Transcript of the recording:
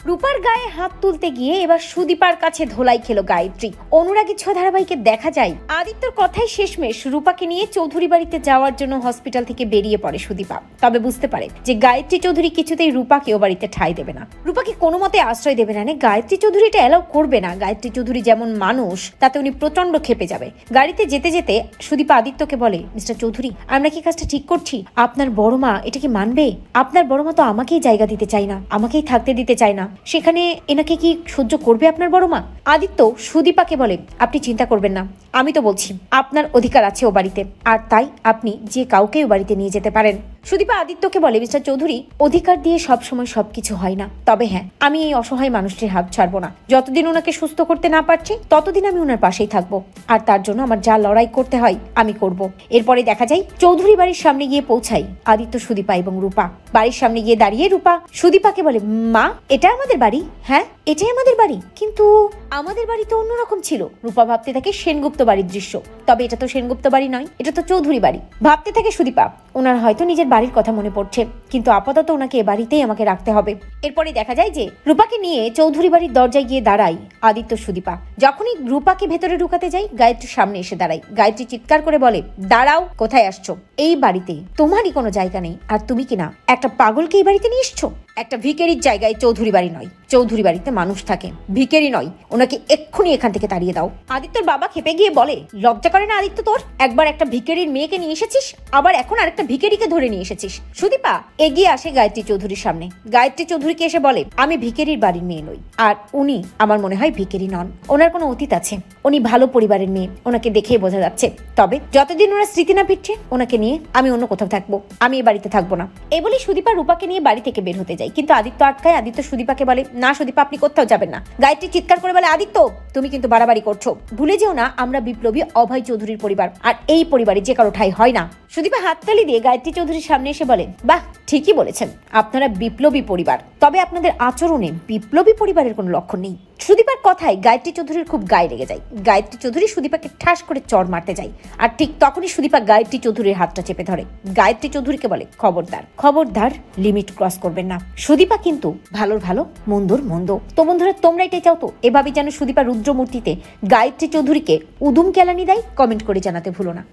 রূপার গায়ে হাত তুলতে গিয়ে এবার সুদীপার কাছে ধোলাই খেলো গায়ত্রী। অনুরাগী ছ ধারাবাহিকে দেখা যায় আদিত্যর কথাই শেষমেশ রূপাকে নিয়ে চৌধুরী বাড়িতে যাওয়ার জন্য হসপিটাল থেকে বেরিয়ে পড়ে সুদীপা। তবে বুঝতে পারে যে গায়ত্রী চৌধুরী কিছুতেই রূপাকে ও বাড়িতে ঠাঁই দেবে না, রূপাকে কোনো মতে আশ্রয় দেবে না। গায়ত্রী চৌধুরী এটা অ্যালাউ করবে না। গায়ত্রী চৌধুরী যেমন মানুষ তাতে উনি প্রচন্ড খেপে যাবে। গাড়িতে যেতে যেতে সুদীপা আদিত্যকে বলে, মিস্টার চৌধুরী, আমরা কি কাজটা ঠিক করছি? আপনার বড় মা এটা কি মানবে? আপনার বড় মা তো আমাকেই জায়গা দিতে চায় না, আমাকেই থাকতে দিতে চায় না, সেখানে এনাকে কি সহ্য করবে আপনার বড় মা? আদিত্য সুদীপাকে বলে, আপনি চিন্তা করবেন না, আমি তো বলছি আপনার অধিকার আছে ও বাড়িতে, আর তাই আপনি যে কাউকে ও বাড়িতে নিয়ে যেতে পারেন। সুদীপা আদিত্যকে বলে, মিস্টার চৌধুরী, অধিকার দিয়ে সবসময় সবকিছু হয় না, তবে হ্যাঁ, আমি এই অসহায় মানুষটির হাত ছাড়বো না। যতদিন ওনাকে সুস্থ করতে না পারছি ততদিন আমি ওনার পাশেই থাকবো, আর তার জন্য আমার যা লড়াই করতে হয় আমি করব। এরপরে দেখা যায় চৌধুরী বাড়ির সামনে গিয়ে পৌঁছাই আদিত্য, সুদীপা এবং রূপা। বাড়ির সামনে গিয়ে দাঁড়িয়ে রূপা সুদীপাকে বলে, মা, এটা আমাদের বাড়ি? হ্যাঁ, এটাই আমাদের বাড়ি, কিন্তু আমাদের বাড়ি তো অন্যরকম ছিল। রূপা ভাবতে থাকে সেনগুপ্ত বাড়ির দৃশ্য, তবে এটা তো সেনগুপ্ত বাড়ি নয়, এটা তো চৌধুরী বাড়ি। ভাবতে থাকে সুদীপা, ওনার হয়তো নিজের বাড়ির কথা মনে পড়ছে, কিন্তু আপাতত ওনাকে এ বাড়িতেই আমাকে রাখতে হবে। এরপরে দেখা যায় যে রূপাকে নিয়ে চৌধুরী বাড়ির দরজায় গিয়ে দাঁড়াই আদিত্য সুদীপা। যখনই রূপাকে ভেতরে ঢুকাতে যাই গায়ত্রীর সামনে এসে দাঁড়াই। গায়ত্রী চিৎকার করে বলে, দাঁড়াও, কোথায় আসছো? এই বাড়িতে তোমারই কোনো জায়গা নেই, আর তুমি কিনা একটা পাগলকে এই বাড়িতে নিয়ে এসছো। একটা ভিখারির জায়গায় চৌধুরী বাড়ি নয়, চৌধুরী বাড়িতে মানুষ থাকে, ভিখারি নয়। ওনাকে এক্ষুনি এখান থেকে তাড়িয়ে দাও। আদিত্যর বাবা খেপে গিয়ে বলে, লজ্জা করে না আদিত্য তোর? একবার একটা ভিখারির মেয়েকে নিয়ে এসেছিস, আবার এখন আরেকটা ভিখারিকে ধরে নিয়ে এসেছিস। সুদীপা এগিয়ে আসে গায়ত্রী চৌধুরীর সামনে। গায়ত্রী চৌধুরীকে এসে বলে, আমি ভিখারির বাড়ির মেয়ে নই, আর উনি আমার মনে হয় ভিখারি নন। ওনার কোনো অতীত আছে, উনি ভালো পরিবারের মেয়ে, ওনাকে দেখেই বোঝা যাচ্ছে। তবে যতদিন ওনার স্মৃতি না ফিরছে ওনাকে নিয়ে আমি অন্য কোথাও থাকবো, আমি এই বাড়িতে থাকবো না। এই বলে সুদীপা রূপাকে নিয়ে বাড়ি থেকে বের হতে যায়, কিন্তু আদিত্য আটকায়। আদিত্য সুদীপাকে বলে, না সুদীপা, আপনি কোথাও যাবেন না। গায়ত্রী চিৎকার করে বলে, আদিত্য, তুমি কিন্তু বাড়াবাড়ি করছো। ভুলে যেও না আমরা বিপ্লবী অভয় চৌধুরীর পরিবার, আর এই পরিবারে যে কারো ঠাঁই হয় না। সুদীপা হাততালি দিয়ে গায়ত্রী চৌধুরীর সামনে এসে বলে, বাহ, ঠিকই বলেছেন, আপনারা বিপ্লবী পরিবার, তবে আপনাদের আচরণে বিপ্লবী পরিবারের কোনো লক্ষণ নেই। সুদীপার কথায় গায়ত্রী চৌধুরীর খুব গায়ে লেগে যায়। গায়ত্রী চৌধুরী সুদীপাকে ঠাস করে চড় মারতে যায়, আর ঠিক তখনই সুদীপা গায়ত্রী চৌধুরীর হাতটা চেপে ধরে। গায়ত্রী চৌধুরীকে বলে, খবরদার, খবরদার, লিমিট ক্রস করবেন না। সুদীপা কিন্তু ভালোর ভালো, মন্দর মন্দ। তো বন্ধুরা, তোমরা এটাই চাও তো এভাবে যেন সুদীপা রুদ্রমূর্তিতে গায়ত্রী চৌধুরীকে উদুম কেলানি দেয়? কমেন্ট করে জানাতে ভুলো না।